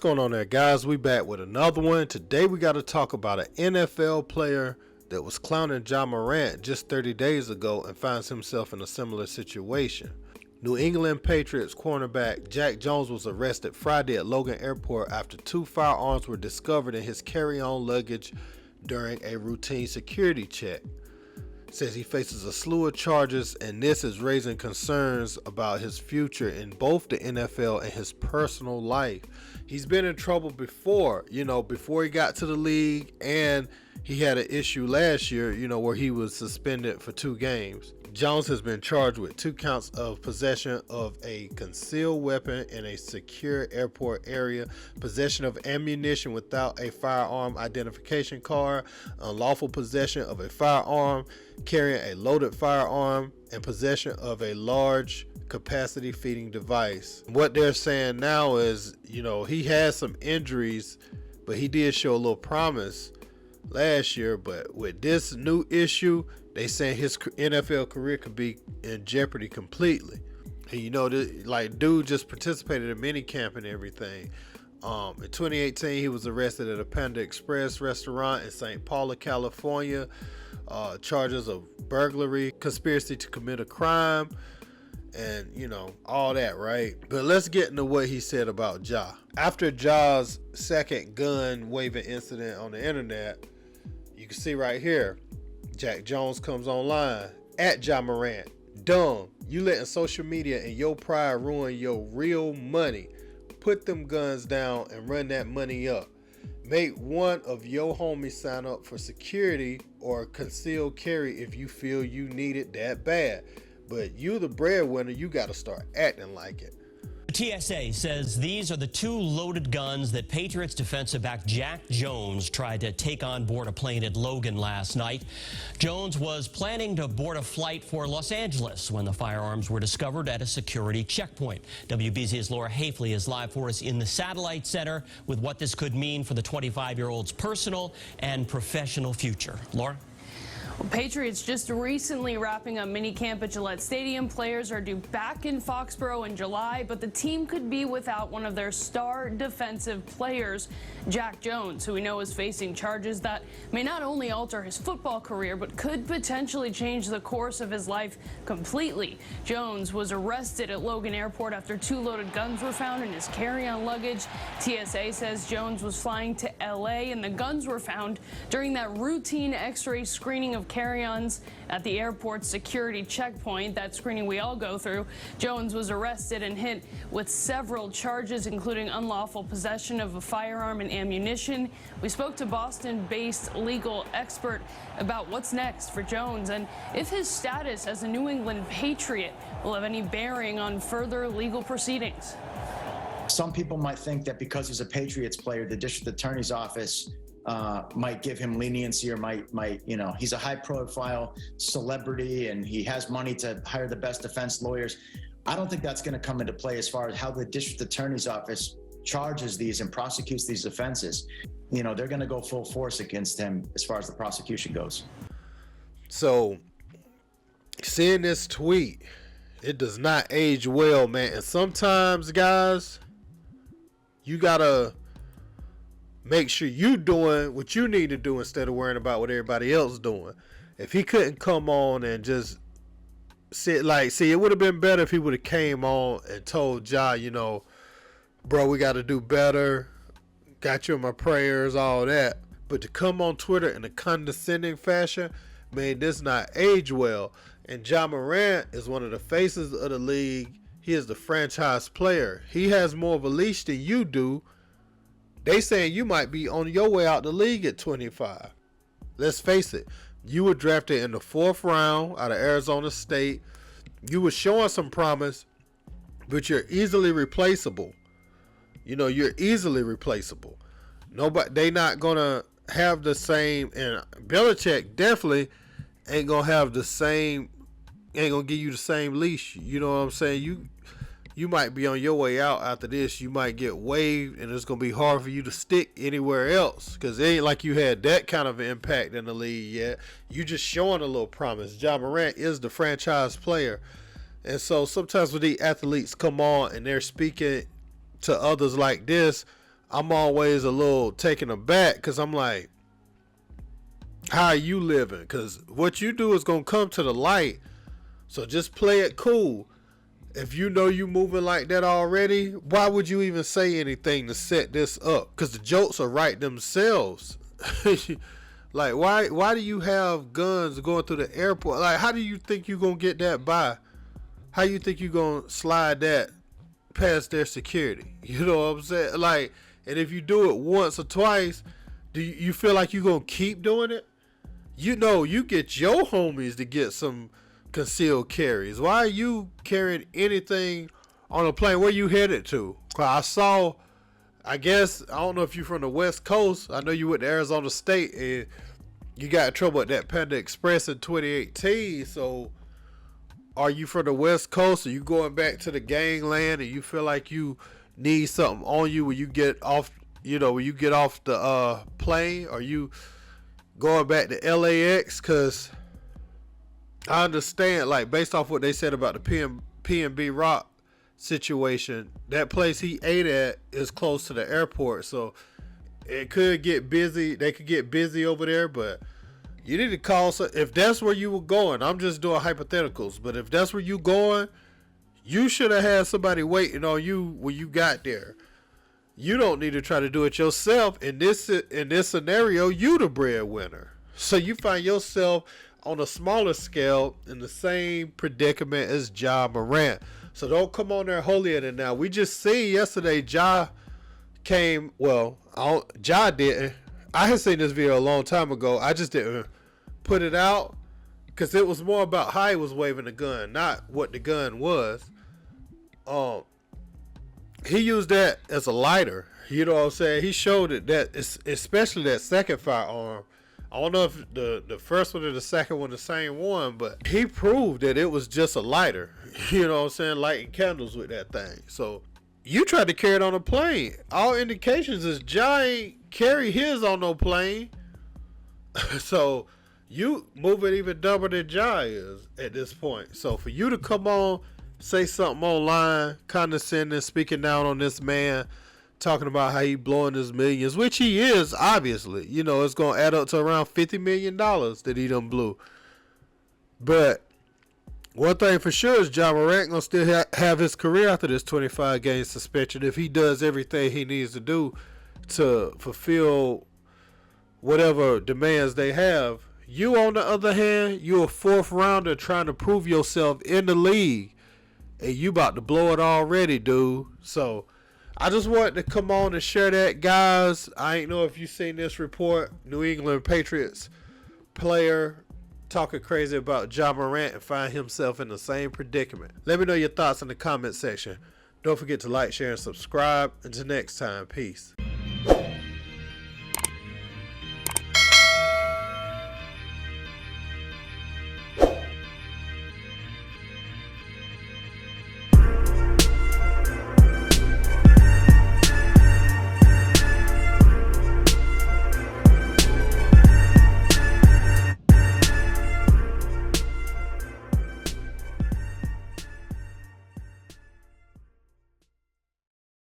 What's going on there, guys? We back with another one. Today we got to talk about an NFL player that was clowning Ja Morant just 30 days ago and finds himself in a similar situation. New England Patriots cornerback Jack Jones was arrested Friday at Logan Airport after 2 firearms were discovered in his carry-on luggage during a routine security check. Says he faces a slew of charges, and this is raising concerns about his future in both the NFL and his personal life. He's been in trouble before, before he got to the league, and he had an issue last year, where he was suspended for 2 games. Jones has been charged with 2 counts of possession of a concealed weapon in a secure airport area, possession of ammunition without a firearm identification card, unlawful possession of a firearm, carrying a loaded firearm, and possession of a large capacity feeding device. What they're saying now is, he has some injuries, but he did show a little promise last year. But with this new issue, they saying his NFL career could be in jeopardy completely. And dude just participated in minicamp and everything. In 2018, he was arrested at a Panda Express restaurant in St. Paula, California. Charges of burglary, conspiracy to commit a crime, and all that, right? But let's get into what he said about Ja. After Ja's second gun waving incident on the internet, you can see right here, Jack Jones comes online at Ja Morant. Dumb, you letting social media and your pride ruin your real money. Put them guns down and run that money up. Make one of your homies sign up for security or concealed carry if you feel you need it that bad. But you the breadwinner, you got to start acting like it. The TSA says these are the 2 loaded guns that Patriots defensive back Jack Jones tried to take on board a plane at Logan last night. Jones was planning to board a flight for Los Angeles when the firearms were discovered at a security checkpoint. WBZ's Laura Hafley is live for us in the Satellite Center with what this could mean for the 25-year-old's personal and professional future. Laura? Well, Patriots just recently wrapping up minicamp at Gillette Stadium. Players are due back in Foxborough in July, but the team could be without one of their star defensive players, Jack Jones, who we know is facing charges that may not only alter his football career, but could potentially change the course of his life completely. Jones was arrested at Logan Airport after 2 loaded guns were found in his carry-on luggage. TSA says Jones was flying to LA, and the guns were found during that routine X-ray screening of carry-ons at the airport's security checkpoint, that screening we all go through. Jones was arrested and hit with several charges, including unlawful possession of a firearm and ammunition. We spoke to Boston-based legal expert about what's next for Jones and if his status as a New England Patriot will have any bearing on further legal proceedings. Some people might think that because he's a Patriots player, the district attorney's office might give him leniency or might he's a high-profile celebrity and he has money to hire the best defense lawyers. I don't think that's going to come into play as far as how the district attorney's office charges these and prosecutes these offenses. They're going to go full force against him as far as the prosecution goes. So, seeing this tweet, it does not age well, man. And sometimes, guys, you got to make sure you doing what you need to do instead of worrying about what everybody else doing. If he couldn't come on and just it would have been better if he would have came on and told Ja, bro, we got to do better. Got you in my prayers, all that. But to come on Twitter in a condescending fashion, man, this not age well. And Ja Morant is one of the faces of the league. He is the franchise player. He has more of a leash than you do. They saying you might be on your way out the league at 25. Let's face it. You were drafted in the 4th round out of Arizona State. You were showing some promise, but you're easily replaceable. You're easily replaceable. They not going to have the same, and Belichick definitely ain't going to have the same, ain't going to give you the same leash. You know what I'm saying? You might be on your way out after this. You might get waived, and it's going to be hard for you to stick anywhere else because it ain't like you had that kind of impact in the league yet. You just showing a little promise. Ja Morant is the franchise player. And so sometimes when these athletes come on and they're speaking to others like this, I'm always a little taken aback because I'm like, how are you living? Because what you do is going to come to the light. So just play it cool. If you know you moving like that already, why would you even say anything to set this up? Because the jokes are right themselves. Like, why do you have guns going through the airport? Like, how do you think you're going to get that by? How you think you're going to slide that past their security? You know what I'm saying? Like, and if you do it once or twice, do you feel like you're going to keep doing it? You know, you get your homies to get some concealed carries. Why are you carrying anything on a plane? Where you headed to? I saw, I guess, I don't know if you're from the West Coast. I know you went to Arizona State and you got in trouble at that Panda Express in 2018. So are you from the West Coast? Are you going back to the gangland and you feel like you need something on you when you get off, when you get off the plane? Are you going back to LAX? Because I understand, like, based off what they said about the PNB Rock situation, that place he ate at is close to the airport, so it could get busy. They could get busy over there, but you need to call. If that's where you were going, I'm just doing hypotheticals, but if that's where you going, you should have had somebody waiting on you when you got there. You don't need to try to do it yourself. In this scenario, you the breadwinner, so you find yourself on a smaller scale in the same predicament as Ja Morant. So don't come on there holier than now. We just seen yesterday Ja came, Ja didn't. I had seen this video a long time ago. I just didn't put it out because it was more about how he was waving the gun, not what the gun was. He used that as a lighter. You know what I'm saying? He showed it, that especially that second firearm. I don't know if the first one or the second one the same one, but he proved that it was just a lighter. You know what I'm saying? Lighting candles with that thing. So you tried to carry it on a plane. All indications is Ja ain't carry his on no plane. So you moving even dumber than Ja is at this point. So for you to come on, say something online, condescending, speaking down on this man, talking about how he blowing his millions, which he is, obviously. It's going to add up to around $50 million that he done blew. But one thing for sure is Ja Morant going to still have his career after this 25-game suspension if he does everything he needs to do to fulfill whatever demands they have. You, on the other hand, you're a fourth rounder trying to prove yourself in the league, and you about to blow it already, dude. So I just wanted to come on and share that, guys. I ain't know if you seen this report. New England Patriots player talking crazy about Ja Morant and find himself in the same predicament. Let me know your thoughts in the comment section. Don't forget to like, share, and subscribe. Until next time, peace.